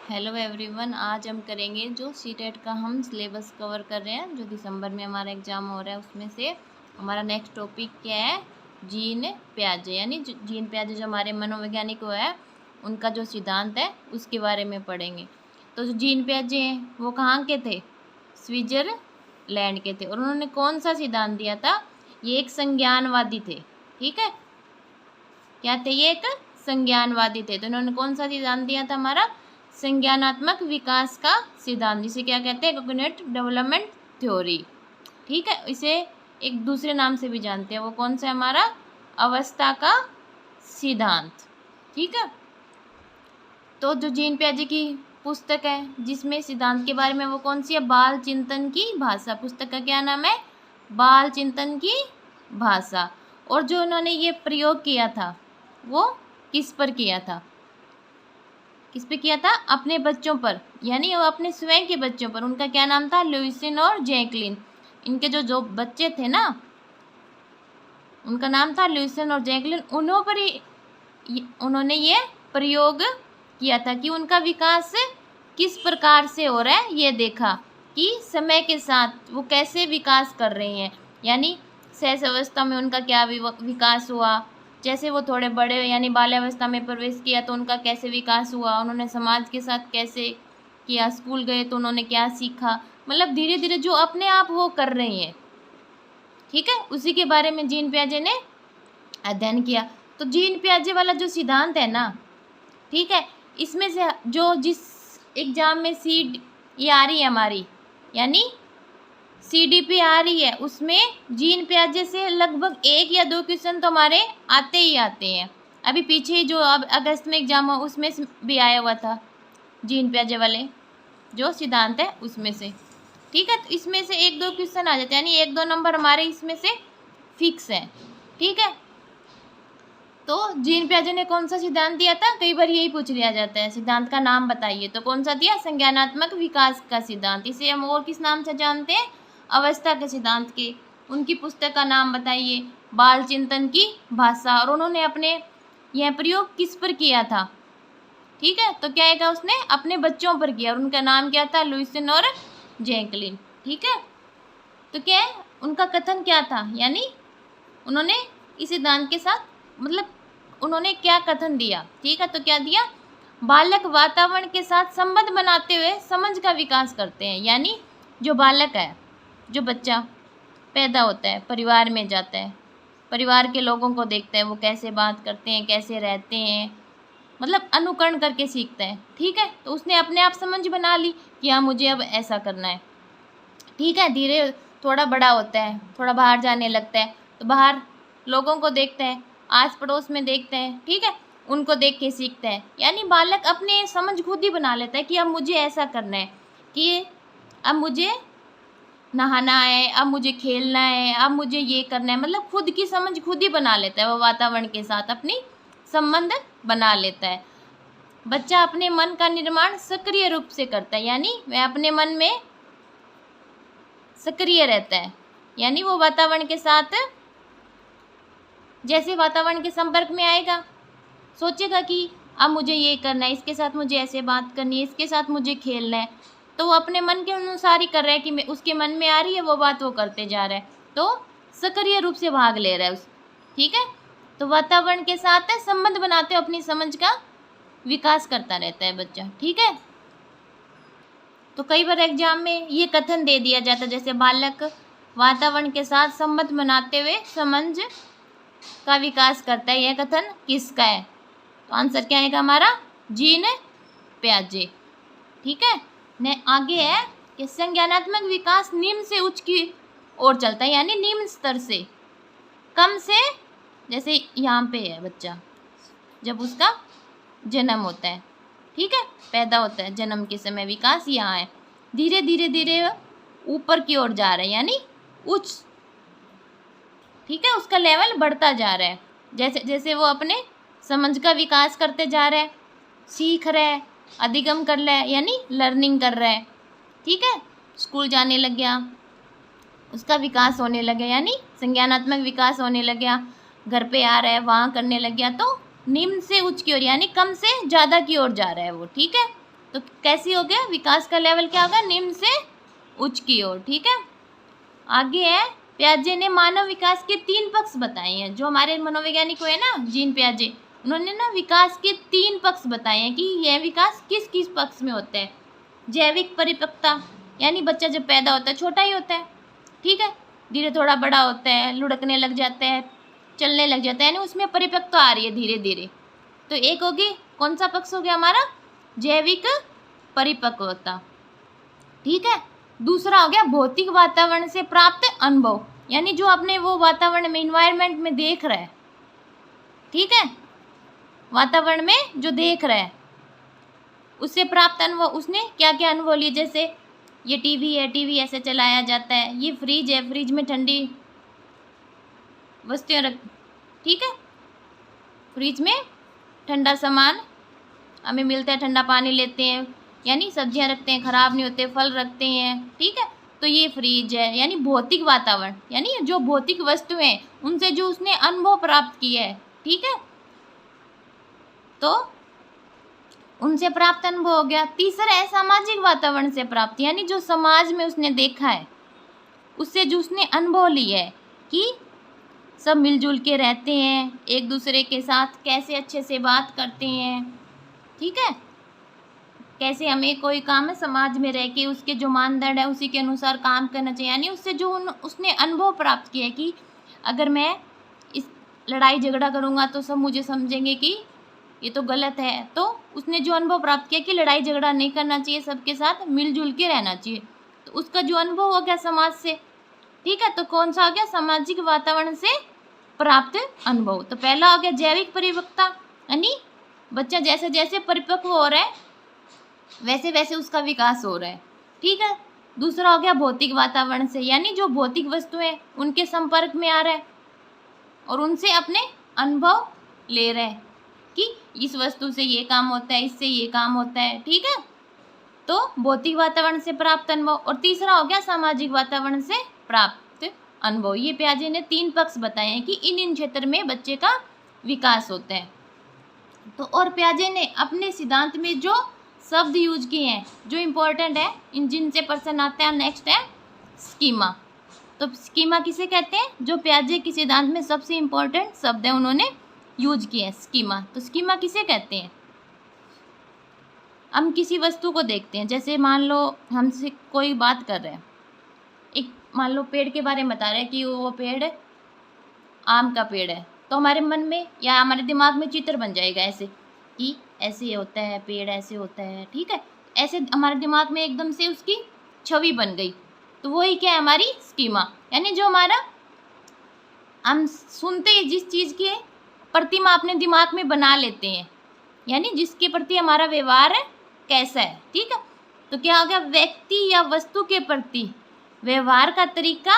Hello everyone, आज हम करेंगे जो सीटेट का हम सिलेबस कवर कर रहे हैं, जो दिसंबर में हमारा एग्ज़ाम हो रहा है। उसमें से हमारा नेक्स्ट टॉपिक क्या है? जीन पियाजे, यानी जीन पियाजे जो हमारे मनोवैज्ञानिक वो है, उनका जो सिद्धांत है उसके बारे में पढ़ेंगे। तो जो जीन पियाजे हैं वो कहाँ के थे? स्विट्ज़रलैंड के थे। और उन्होंने कौन सा सिद्धांत दिया था? ये एक संज्ञानवादी थे। ठीक है, क्या थे? ये एक संज्ञानवादी थे। तो इन्होंने कौन सा सिद्धांत दिया था? हमारा संज्ञानात्मक विकास का सिद्धांत, जिसे क्या कहते हैं? Cognitive development theory. ठीक है, इसे एक दूसरे नाम से भी जानते हैं। वो कौन सा? हमारा अवस्था का सिद्धांत। ठीक है, तो जो जीन पियाजे की पुस्तक है जिसमें सिद्धांत के बारे में, वो कौन सी है? बाल चिंतन की भाषा। पुस्तक का क्या नाम है? बाल चिंतन की भाषा। और जो उन्होंने ये प्रयोग किया था वो किस पर किया था? किस पे किया था? अपने बच्चों पर, यानी वो अपने स्वयं के बच्चों पर। उनका क्या नाम था? लुइसिन और जैकलिन। इनके जो बच्चे थे ना, उनका नाम था लुइसिन और जैकलिन। उन्होंने ये प्रयोग किया था कि उनका विकास किस प्रकार से हो रहा है, ये देखा कि समय के साथ वो कैसे विकास कर रहे हैं। यानी शैशव अवस्था में उनका क्या विकास हुआ, जैसे वो थोड़े बड़े यानी बाल्यावस्था में प्रवेश किया तो उनका कैसे विकास हुआ, उन्होंने समाज के साथ कैसे किया, स्कूल गए तो उन्होंने क्या सीखा। मतलब धीरे धीरे जो अपने आप वो कर रहे हैं। ठीक है, उसी के बारे में जीन पियाजे ने अध्ययन किया। तो जीन पियाजे वाला जो सिद्धांत है ना, ठीक है, इसमें से जो जिस एग्जाम में ये आ रही है हमारी, यानी CDP आ रही है, उसमें जीन पियाजे से लगभग 1 या 2 क्वेश्चन तो हमारे आते ही आते हैं। अभी पीछे जो अब अगस्त में एग्जाम हो उसमें भी आया हुआ था जीन पियाजे वाले जो सिद्धांत है उसमें से। ठीक है, तो इसमें से 1-2 क्वेश्चन आ जाते हैं, यानी 1-2 नंबर हमारे इसमें से फिक्स है। ठीक है, तो जीन पियाजे ने कौन सा सिद्धांत दिया था? कई बार यही पूछ लिया जाता है, सिद्धांत का नाम बताइए। तो कौन सा दिया? संज्ञानात्मक विकास का सिद्धांत। इसे हम और किस नाम से जानते हैं? अवस्था के सिद्धांत के। उनकी पुस्तक का नाम बताइए? बाल चिंतन की भाषा। और उन्होंने अपने यह प्रयोग किस पर किया था? ठीक है, तो क्या है? उसने अपने बच्चों पर किया। और उनका नाम क्या था? लुइसिन और जैकलिन। ठीक है, तो क्या है उनका कथन क्या था? यानी उन्होंने इस सिद्धांत के साथ मतलब उन्होंने क्या कथन दिया? ठीक है, तो क्या दिया? बालक वातावरण के साथ संबंध बनाते हुए समझ का विकास करते हैं। यानी जो बालक है, जो बच्चा पैदा होता है, परिवार में जाता है, परिवार के लोगों को देखता है, वो कैसे बात करते हैं, कैसे रहते हैं, मतलब अनुकरण करके सीखता है। ठीक है, तो उसने अपने आप समझ बना ली कि हाँ मुझे अब ऐसा करना है। ठीक है, धीरे थोड़ा बड़ा होता है, थोड़ा बाहर जाने लगता है, तो बाहर लोगों को देखता है, आस पड़ोस में देखते हैं। ठीक है, उनको देख के सीखता है। यानी बालक अपने समझ खुद ही बना लेता है कि अब मुझे ऐसा करना है, कि अब मुझे नहाना है, अब मुझे खेलना है, अब मुझे ये करना है। मतलब खुद की समझ खुद ही बना लेता है, वो वातावरण के साथ अपनी संबंध बना लेता है। बच्चा अपने मन का निर्माण सक्रिय रूप से करता है, यानी वह अपने मन में सक्रिय रहता है। यानी वो वातावरण के साथ, जैसे वातावरण के संपर्क में आएगा, सोचेगा कि अब मुझे ये करना है, इसके साथ मुझे ऐसे बात करनी है, इसके साथ मुझे खेलना है, तो वो अपने मन के अनुसार ही कर रहा है कि मैं उसके मन में आ रही है वो बात वो करते जा रहा है, तो सक्रिय रूप से भाग ले रहा है उस। ठीक है, तो वातावरण के साथ संबंध बनाते हुए अपनी समझ का विकास करता रहता है बच्चा। ठीक है, तो कई बार एग्जाम में ये कथन दे दिया जाता है, जैसे बालक वातावरण के साथ संबंध बनाते हुए समझ का विकास करता है। यह कथन किसका है? तो आंसर क्या आएगा हमारा? जीन पियाजे। ठीक है, ने आगे है कि संज्ञानात्मक विकास निम्न से उच्च की ओर चलता है, यानी निम्न स्तर से कम से, जैसे यहाँ पे है बच्चा जब उसका जन्म होता है, ठीक है, पैदा होता है, जन्म के समय विकास यहाँ है, धीरे धीरे धीरे ऊपर की ओर जा रहा है, यानी उच्च। ठीक है, उसका लेवल बढ़ता जा रहा है, जैसे जैसे वो अपने समझ का विकास करते जा रहा है, सीख रहा है, अधिगम कर रहा है, यानी लर्निंग कर रहा है। ठीक है, स्कूल जाने लग गया, उसका विकास होने लगे, यानी संज्ञानात्मक विकास होने लग गया, घर पे आ रहा है, वहाँ करने लग गया, तो निम्न से उच्च की ओर, यानी कम से ज़्यादा की ओर जा रहा है वो। ठीक है, तो कैसी हो गया, विकास का लेवल क्या होगा, निम्न से उच्च की ओर। ठीक है, आगे है पियाजे ने मानव विकास के 3 पक्ष बताए हैं। जो हमारे मनोवैज्ञानिक हुए ना जीन पियाजे, उन्होंने ना विकास के 3 पक्ष बताए हैं कि यह विकास किस किस पक्ष में होता है। जैविक परिपक्वता, यानी बच्चा जब पैदा होता है छोटा ही होता है, ठीक है, धीरे थोड़ा बड़ा होता है, लुढ़कने लग जाता है, चलने लग जाता है, यानी उसमें परिपक्वता आ रही है धीरे धीरे। तो एक होगी, कौन सा पक्ष हो गया हमारा, जैविक परिपक्वता। ठीक है, दूसरा हो गया भौतिक वातावरण से प्राप्त अनुभव, यानी जो अपने वो वातावरण में, इन्वायरमेंट में देख रहा है, ठीक है, वातावरण में जो देख रहा है उससे प्राप्त अनुभव, उसने क्या क्या अनुभव लिए, जैसे ये टीवी है, टीवी ऐसे चलाया जाता है, ये फ्रिज है, फ्रिज में ठंडी वस्तुएं रख, ठीक है, फ्रिज में ठंडा सामान हमें मिलता है, ठंडा पानी लेते हैं, यानी सब्जियां रखते हैं खराब नहीं होते, फल रखते हैं, ठीक है, तो ये फ्रिज है, यानी भौतिक वातावरण, यानी जो भौतिक वस्तुएं हैं उनसे जो उसने अनुभव प्राप्त किया है, ठीक है, तो उनसे प्राप्त अनुभव हो गया। तीसरा है सामाजिक वातावरण से प्राप्त, यानी जो समाज में उसने देखा है उससे जो उसने अनुभव लिया है कि सब मिलजुल के रहते हैं, एक दूसरे के साथ कैसे अच्छे से बात करते हैं, ठीक है, कैसे हमें कोई काम है समाज में रह के उसके जो मानदंड है उसी के अनुसार काम करना चाहिए, यानी उससे जो उसने अनुभव प्राप्त किया कि अगर मैं इस लड़ाई झगड़ा करूँगा तो सब मुझे समझेंगे कि ये तो गलत है, तो उसने जो अनुभव प्राप्त किया कि लड़ाई झगड़ा नहीं करना चाहिए, सबके साथ मिलजुल के रहना चाहिए, तो उसका जो अनुभव हो गया समाज से, ठीक है, तो कौन सा हो गया, सामाजिक वातावरण से प्राप्त अनुभव। तो पहला हो गया जैविक परिपक्वता, यानी बच्चा जैसे जैसे परिपक्व हो रहा है वैसे वैसे उसका विकास हो रहा है, ठीक है। दूसरा हो गया भौतिक वातावरण से, यानी जो भौतिक वस्तुएं उनके संपर्क में आ रहा है और उनसे अपने अनुभव ले रहे हैं कि इस वस्तु से ये काम होता है, इससे ये काम होता है, ठीक है, तो भौतिक वातावरण से प्राप्त अनुभव। और तीसरा हो गया सामाजिक वातावरण से प्राप्त अनुभव। ये पियाजे ने 3 पक्ष बताए हैं कि इन क्षेत्र में बच्चे का विकास होता है। तो और पियाजे ने अपने सिद्धांत में जो शब्द यूज किए हैं जो इम्पोर्टेंट है, इन जिनसे प्रश्न आते हैं, नेक्स्ट है स्कीमा। तो स्कीमा किसे कहते हैं, जो पियाजे के सिद्धांत में सबसे इम्पोर्टेंट शब्द है उन्होंने यूज किए हैं, स्कीमा। तो स्कीमा किसे कहते हैं, हम किसी वस्तु को देखते हैं, जैसे मान लो हमसे कोई बात कर रहे हैं, एक मान लो पेड़ के बारे में बता रहे हैं कि वो पेड़ आम का पेड़ है, तो हमारे मन में या हमारे दिमाग में चित्र बन जाएगा ऐसे कि ऐसे होता है पेड़, ऐसे होता है, ठीक है, ऐसे हमारे दिमाग में एकदम से उसकी छवि बन गई, तो वही क्या है, हमारी स्कीमा, यानी जो हमारा हम सुनते ही जिस चीज़ की प्रतिमा अपने दिमाग में बना लेते हैं, यानी जिसके प्रति हमारा व्यवहार है कैसा है, ठीक है, तो क्या हो गया, व्यक्ति या वस्तु के प्रति व्यवहार का तरीका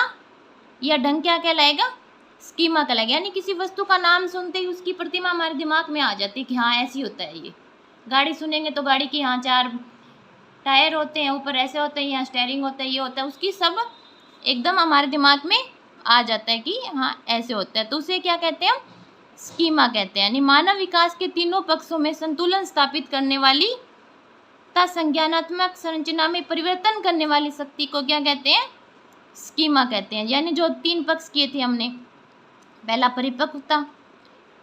या ढंग क्या कहलाएगा, स्कीमा कहलाएगा। यानी किसी वस्तु का नाम सुनते ही उसकी प्रतिमा हमारे दिमाग में आ जाती है कि हाँ ऐसी होता है ये। गाड़ी सुनेंगे तो गाड़ी की यहाँ 4 टायर होते हैं, ऊपर ऐसे होते हैं, यहाँ स्टेयरिंग होता है, ये होता है, उसकी सब एकदम हमारे दिमाग में आ जाता है कि हाँ ऐसे होता है, तो उसे क्या कहते हैं, स्कीमा कहते हैं। यानी मानव विकास के तीनों पक्षों में संतुलन स्थापित करने वाली तथा संज्ञानात्मक संरचना में परिवर्तन करने वाली शक्ति को क्या कहते हैं, स्कीमा कहते हैं। यानी जो 3 पक्ष किए थे हमने, पहला परिपक्वता,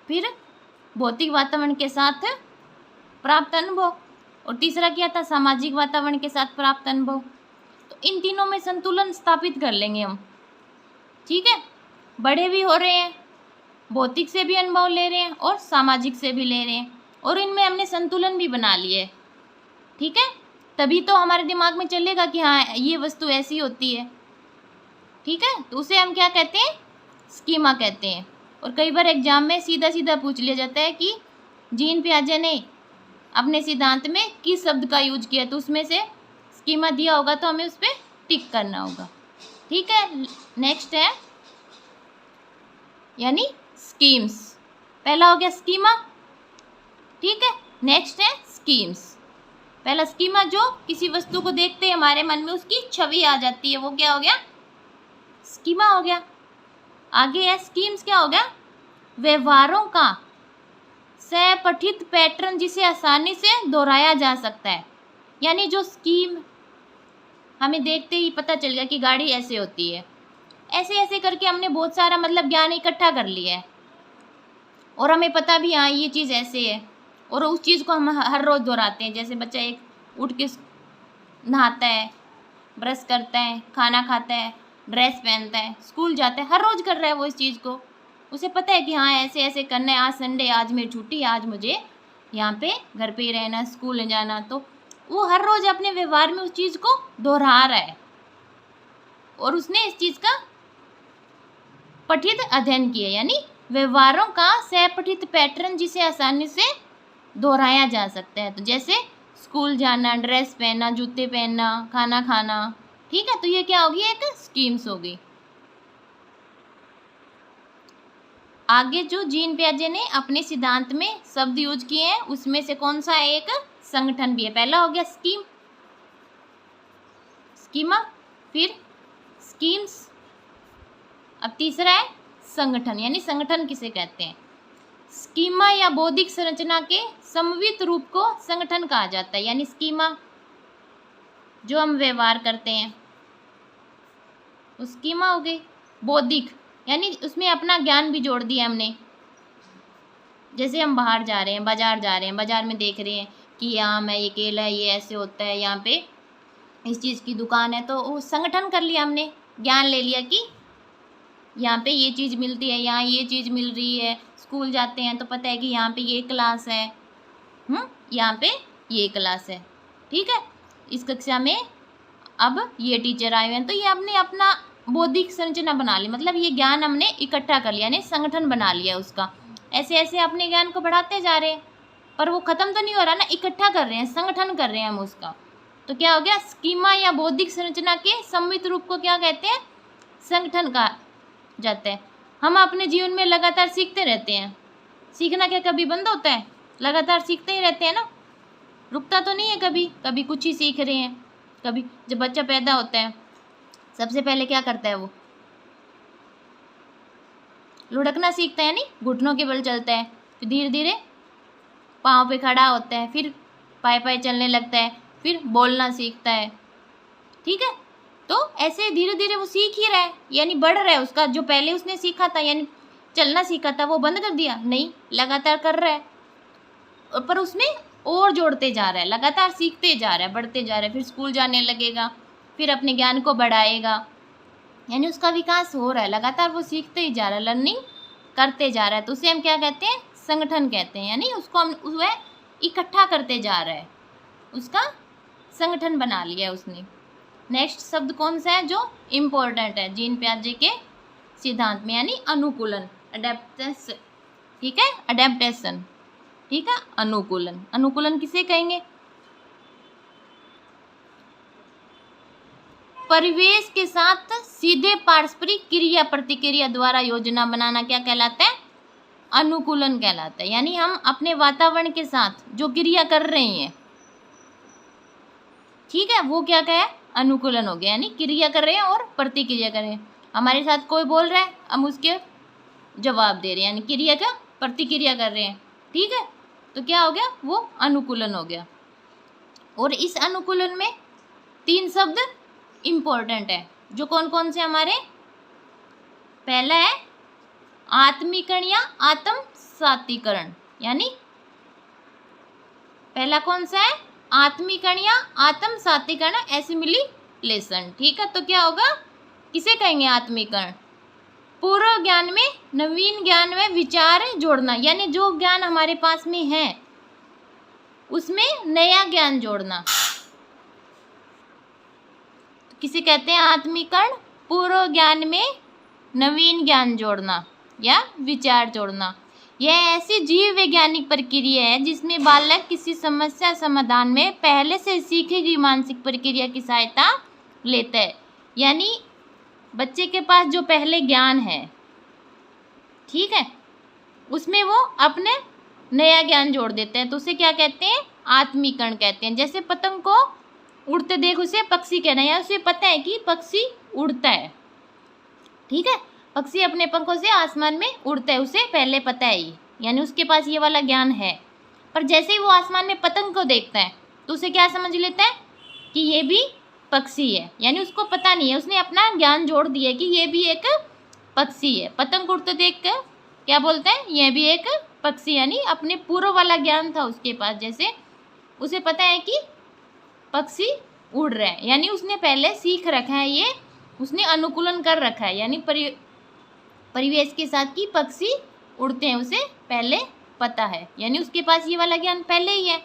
फिर भौतिक वातावरण के साथ प्राप्त अनुभव, और तीसरा क्या था, सामाजिक वातावरण के साथ प्राप्त अनुभव। तो इन तीनों में संतुलन स्थापित कर लेंगे हम, ठीक है, बड़े भी हो रहे हैं, भौतिक से भी अनुभव ले रहे हैं और सामाजिक से भी ले रहे हैं, और इनमें हमने संतुलन भी बना लिए है, ठीक है, तभी तो हमारे दिमाग में चलेगा कि हाँ ये वस्तु ऐसी होती है, ठीक है, तो उसे हम क्या कहते हैं, स्कीमा कहते हैं। और कई बार एग्जाम में सीधा सीधा पूछ लिया जाता है कि जीन पियाजे ने अपने सिद्धांत में किस शब्द का यूज किया, तो उसमें से स्कीमा दिया होगा तो हमें उस पर टिक करना होगा, ठीक है। नेक्स्ट है यानी स्कीम्स, पहला हो गया स्कीमा, ठीक है, नेक्स्ट है स्कीम्स। पहला स्कीमा, जो किसी वस्तु को देखते ही हमारे मन में उसकी छवि आ जाती है, वो क्या हो गया, स्कीमा हो गया। आगे है स्कीम्स, क्या हो गया, व्यवहारों का सपठित पैटर्न जिसे आसानी से दोहराया जा सकता है, यानी जो स्कीम हमें देखते ही पता चल गया कि गाड़ी ऐसे होती है, ऐसे ऐसे करके हमने बहुत सारा मतलब ज्ञान इकट्ठा कर लिया है और हमें पता भी हाँ ये चीज़ ऐसे है, और उस चीज़ को हम हर रोज़ दोहराते हैं। जैसे बच्चा एक उठ के नहाता है, ब्रश करता है, खाना खाता है, ड्रेस पहनता है, स्कूल जाता है, हर रोज़ कर रहा है वो इस चीज़ को। उसे पता है कि हाँ ऐसे ऐसे करना है, आज संडे, आज मेरी छुट्टी, आज मुझे यहाँ पे घर पे ही रहना, स्कूल नहीं जाना। तो वो हर रोज़ अपने व्यवहार में उस चीज़ को दोहरा रहा है और उसने इस चीज़ का पठित अध्ययन किया, यानी व्यवहारों का सहपठित पैटर्न जिसे आसानी से दोहराया जा सकता है। तो जैसे स्कूल जाना, ड्रेस पहनना, जूते पहनना, खाना खाना, ठीक है। तो ये क्या होगी, एक स्कीम्स होगी। आगे जो जीन पियाजे ने अपने सिद्धांत में शब्द यूज किए हैं उसमें से कौन सा एक संगठन भी है। पहला हो गया स्कीम, स्कीमा, फिर स्कीम्स, अब तीसरा है संगठन, यानी संगठन किसे कहते हैं। स्कीमा या बौद्धिक संरचना के समन्वित रूप को संगठन कहा जाता है। यानी स्कीमा जो हम व्यवहार करते हैं वो स्कीमा हो गई। बौद्धिक यानी उसमें अपना ज्ञान भी जोड़ दिया हमने। जैसे हम बाहर जा रहे हैं, बाजार जा रहे हैं, बाजार में देख रहे हैं कि यहाँ मैं ये केला है, ये ऐसे होता है, यहाँ पे इस चीज़ की दुकान है, तो वो संगठन कर लिया हमने, ज्ञान ले लिया कि यहाँ पे ये चीज़ मिलती है, यहाँ ये चीज़ मिल रही है। स्कूल जाते हैं तो पता है कि यहाँ पे ये क्लास है, यहाँ पे ये क्लास है, ठीक है। इस कक्षा में अब ये टीचर आए हुए हैं, तो ये हमने अपना बौद्धिक संरचना बना ली, मतलब ये ज्ञान हमने इकट्ठा कर लिया, यानी संगठन बना लिया उसका। ऐसे ऐसे अपने ज्ञान को बढ़ाते जा रहे हैं, पर वो ख़त्म तो नहीं हो रहा ना, इकट्ठा कर रहे हैं, संगठन कर रहे हैं हम उसका। तो क्या हो गया, स्कीमा या बौद्धिक संरचना के समन्वित रूप को क्या कहते हैं, संगठन कहा जाता है। हम अपने जीवन में लगातार सीखते रहते हैं। सीखना क्या कभी बंद होता है, लगातार सीखते ही रहते हैं ना, रुकता तो नहीं है कभी। कभी कुछ ही सीख रहे हैं, कभी जब बच्चा पैदा होता है सबसे पहले क्या करता है, वो लुढ़कना सीखता है, नहीं घुटनों के बल चलता है, फिर धीरे धीरे पाँव पे खड़ा होता है, फिर पाए पाए चलने लगता है, फिर बोलना सीखता है, ठीक है। तो ऐसे धीरे धीरे वो सीख ही रहा है, यानी बढ़ रहा है उसका। जो पहले उसने सीखा था, यानी चलना सीखा था, वो बंद कर दिया नहीं, लगातार कर रहा है, पर उसमें और जोड़ते जा रहा है, लगातार सीखते जा रहा है, बढ़ते जा रहा है। फिर स्कूल जाने लगेगा, फिर अपने ज्ञान को बढ़ाएगा, यानी उसका विकास हो रहा है, लगातार वो सीखते ही जा रहा है, लर्निंग करते जा रहा है। तो उसे हम क्या कहते हैं, संगठन कहते हैं। यानी उसको हम वह इकट्ठा करते जा रहा है, उसका संगठन बना लिया उसने। नेक्स्ट शब्द कौन सा है जो इम्पोर्टेंट है जीन पियाजे के सिद्धांत में, यानी अनुकूलन, अडेप्टेशन, ठीक है, अडेप्टेशन, ठीक है, अनुकूलन। अनुकूलन किसे कहेंगे, परिवेश के साथ सीधे पारस्परिक क्रिया प्रतिक्रिया द्वारा योजना बनाना क्या कहलाता है, अनुकूलन कहलाता है। यानी हम अपने वातावरण के साथ जो क्रिया कर रहे हैं, ठीक है, वो क्या है, अनुकूलन हो गया। यानी क्रिया कर रहे हैं और प्रतिक्रिया कर रहे हैं। हमारे साथ कोई बोल रहा है, हम उसके जवाब दे रहे हैं, यानी क्रिया का प्रतिक्रिया कर रहे हैं, ठीक है। तो क्या हो गया, वो अनुकूलन हो गया। और इस अनुकूलन में 3 शब्द इम्पोर्टेंट है, जो कौन कौन से हमारे, पहला है आत्मीकरण या आत्म सातीकरण, यानी पहला कौन सा है, आत्मीकरण या आत्म सातीकरण, एसिमिलेशन, ठीक है। तो क्या होगा, किसे कहेंगे आत्मीकरण, पूर्व ज्ञान में नवीन ज्ञान में विचार जोड़ना, यानी जो ज्ञान हमारे पास में है उसमें नया ज्ञान जोड़ना। तो किसे कहते हैं आत्मीकरण, पूर्व ज्ञान में नवीन ज्ञान जोड़ना या विचार जोड़ना। यह ऐसी जीव वैज्ञानिक प्रक्रिया है जिसमें बालक किसी समस्या समाधान में पहले से सीखी गई मानसिक प्रक्रिया की सहायता लेता है। यानी बच्चे के पास जो पहले ज्ञान है, ठीक है, उसमें वो अपने नया ज्ञान जोड़ देते हैं, तो उसे क्या कहते हैं, आत्मीकरण कहते हैं। जैसे पतंग को उड़ते देख उसे पक्षी कहना है, या उसे पता है कि पक्षी उड़ता है, ठीक है, पक्षी अपने पंखों से आसमान में उड़ता है, उसे पहले पता है ये, यानी उसके पास ये वाला ज्ञान है। पर जैसे ही वो आसमान में पतंग को देखता है तो उसे क्या समझ लेता है कि ये भी पक्षी है, यानी उसको पता नहीं है, उसने अपना ज्ञान जोड़ दिया कि ये भी एक पक्षी है। पतंग उड़ते देख कर क्या बोलते हैं, यह भी एक पक्षी, यानी अपने पूर्व वाला ज्ञान था उसके पास, जैसे उसे पता है कि पक्षी उड़ रहा है, यानी उसने पहले सीख रखा है, ये उसने अनुकूलन कर रखा है, यानी परिवेश के साथ कि पक्षी उड़ते हैं उसे पहले पता है, यानी उसके पास ये वाला ज्ञान पहले ही है।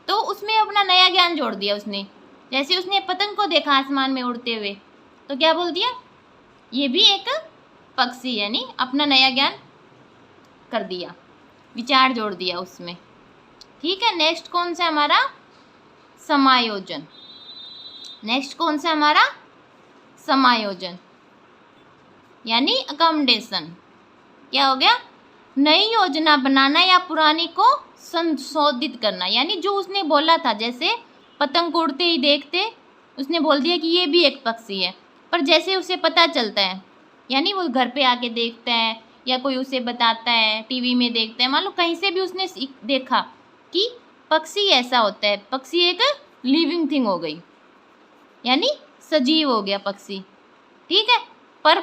तो उसमें अपना नया ज्ञान जोड़ दिया उसने, जैसे उसने पतंग को देखा आसमान में उड़ते हुए तो क्या बोल दिया, ये भी एक पक्षी, यानी अपना नया ज्ञान कर दिया, विचार जोड़ दिया उसमें। ठीक है, नेक्स्ट कौन सा हमारा, समायोजन। नेक्स्ट कौन सा हमारा, समायोजन, यानी अकोमोडेशन। क्या हो गया, नई योजना बनाना या पुरानी को संशोधित करना, यानी जो उसने बोला था, जैसे पतंग को उड़ते ही देखते उसने बोल दिया कि ये भी एक पक्षी है, पर जैसे उसे पता चलता है, यानी वो घर पे आके देखता है या कोई उसे बताता है, टीवी में देखता है, मान लो कहीं से भी उसने देखा कि पक्षी ऐसा होता है, पक्षी एक लिविंग थिंग हो गई, यानी सजीव हो गया पक्षी। ठीक है, पर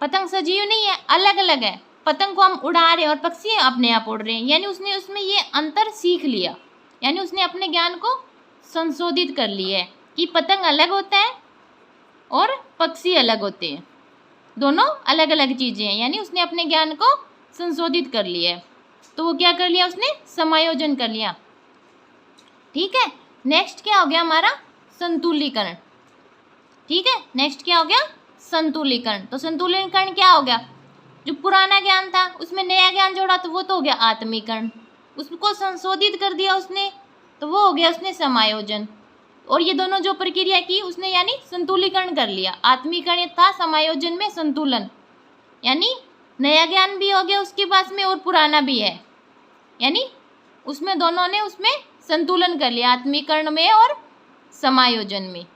पतंग सजीव नहीं है, अलग अलग है। पतंग को हम उड़ा रहे हैं और पक्षी अपने आप उड़ रहे हैं, यानी उसने उसमें ये अंतर सीख लिया, यानी उसने अपने ज्ञान को संशोधित कर लिया है कि पतंग अलग होता है और पक्षी अलग होते हैं, दोनों अलग अलग चीज़ें हैं, यानी उसने अपने ज्ञान को संशोधित कर लिया है। तो वो क्या कर लिया, उसने समायोजन कर लिया। ठीक है, नेक्स्ट क्या हो गया हमारा, संतुलीकरण। ठीक है, नेक्स्ट क्या हो गया, संतुलीकरण। तो संतुलीकरण क्या हो गया, जो पुराना ज्ञान था उसमें नया ज्ञान जोड़ा तो वो तो हो गया आत्मीकरण, उसको संशोधित कर दिया उसने तो वो हो गया उसने समायोजन। और ये दोनों जो प्रक्रिया की उसने, यानी संतुलीकरण कर लिया। आत्मीकरण था, समायोजन में संतुलन, यानी नया ज्ञान भी हो गया उसके पास में और पुराना भी है, यानी उसमें दोनों ने उसमें संतुलन कर लिया, आत्मीकरण में और समायोजन में।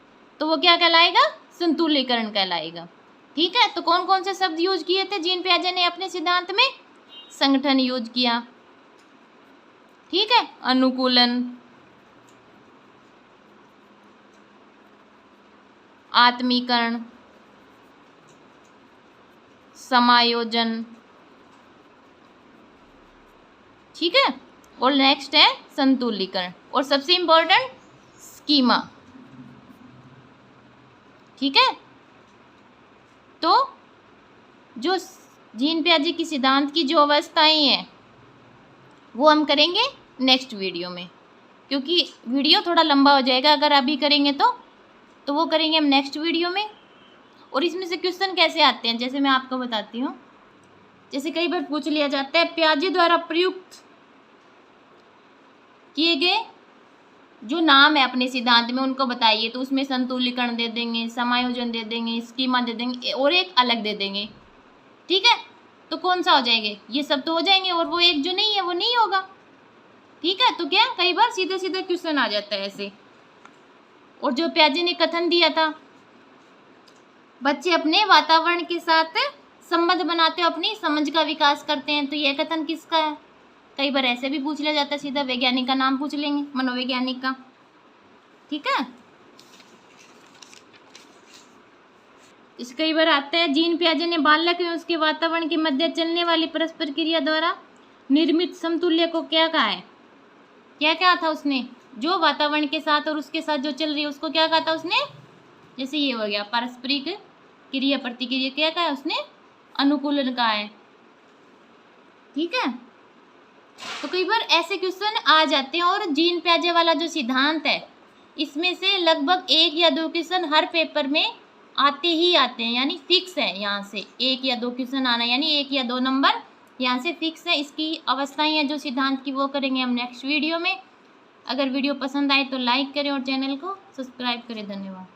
तो वो क्या कहलाएगा, संतुलीकरण कहलाएगा। ठीक है, तो कौन कौन से शब्द यूज किए थे जीन पियाजे ने अपने सिद्धांत में, संगठन यूज किया, ठीक है, अनुकूलन, आत्मीकरण, समायोजन, ठीक है, और नेक्स्ट है संतुलीकरण, और सबसे इंपॉर्टेंट स्कीमा। ठीक है, तो जो जीन पियाजे की सिद्धांत की जो अवस्थाएं हैं वो हम करेंगे नेक्स्ट वीडियो में, क्योंकि वीडियो थोड़ा लंबा हो जाएगा अगर अभी करेंगे तो वो करेंगे हम नेक्स्ट वीडियो में। और इसमें से क्वेश्चन कैसे आते हैं, जैसे मैं आपको बताती हूँ, जैसे कई बार पूछ लिया जाता है पियाजे द्वारा प्रयुक्त किए गए जो नाम है अपने सिद्धांत में उनको बताइए, तो उसमें संतुलीकरण दे देंगे, समायोजन दे देंगे, स्कीमा दे देंगे और एक अलग दे देंगे। ठीक है, तो कौन सा हो जाएंगे, ये सब तो हो जाएंगे और वो एक जो नहीं है वो नहीं होगा। ठीक है, तो क्या कई बार सीधे सीधे क्वेश्चन आ जाता है ऐसे। और जो पियाजे ने कथन दिया था, बच्चे अपने वातावरण के साथ संबंध बनाते हुए अपनी समझ का विकास करते हैं, तो यह कथन किसका है, कई बार ऐसे भी पूछ लिया जाता है, सीधा वैज्ञानिक का नाम पूछ लेंगे, मनोवैज्ञानिक का। ठीक है, इस कई बार आता है जीन पियाजे ने बालक एवं उसके वातावरण के मध्य चलने वाली परस्पर क्रिया द्वारा निर्मित समतुल्य को क्या कहा है, क्या कहा था उसने, जो वातावरण के साथ और उसके साथ जो चल रही है उसको क्या कहा था उसने, जैसे ये हो गया पारस्परिक क्रिया प्रतिक्रिया, क्या कहा है उसने, अनुकूलन कहा है। ठीक है, तो कई बार ऐसे क्वेश्चन आ जाते हैं, और जीन पियाजे वाला जो सिद्धांत है इसमें से लगभग 1 या 2 क्वेश्चन हर पेपर में आते ही आते हैं, यानी फिक्स है, यहाँ से 1 या 2 क्वेश्चन आना, यानी 1 या 2 नंबर यहाँ से फिक्स है। इसकी अवस्थाएं हैं जो सिद्धांत की वो करेंगे हम नेक्स्ट वीडियो में। अगर वीडियो पसंद आए तो लाइक करें और चैनल को सब्सक्राइब करें। धन्यवाद।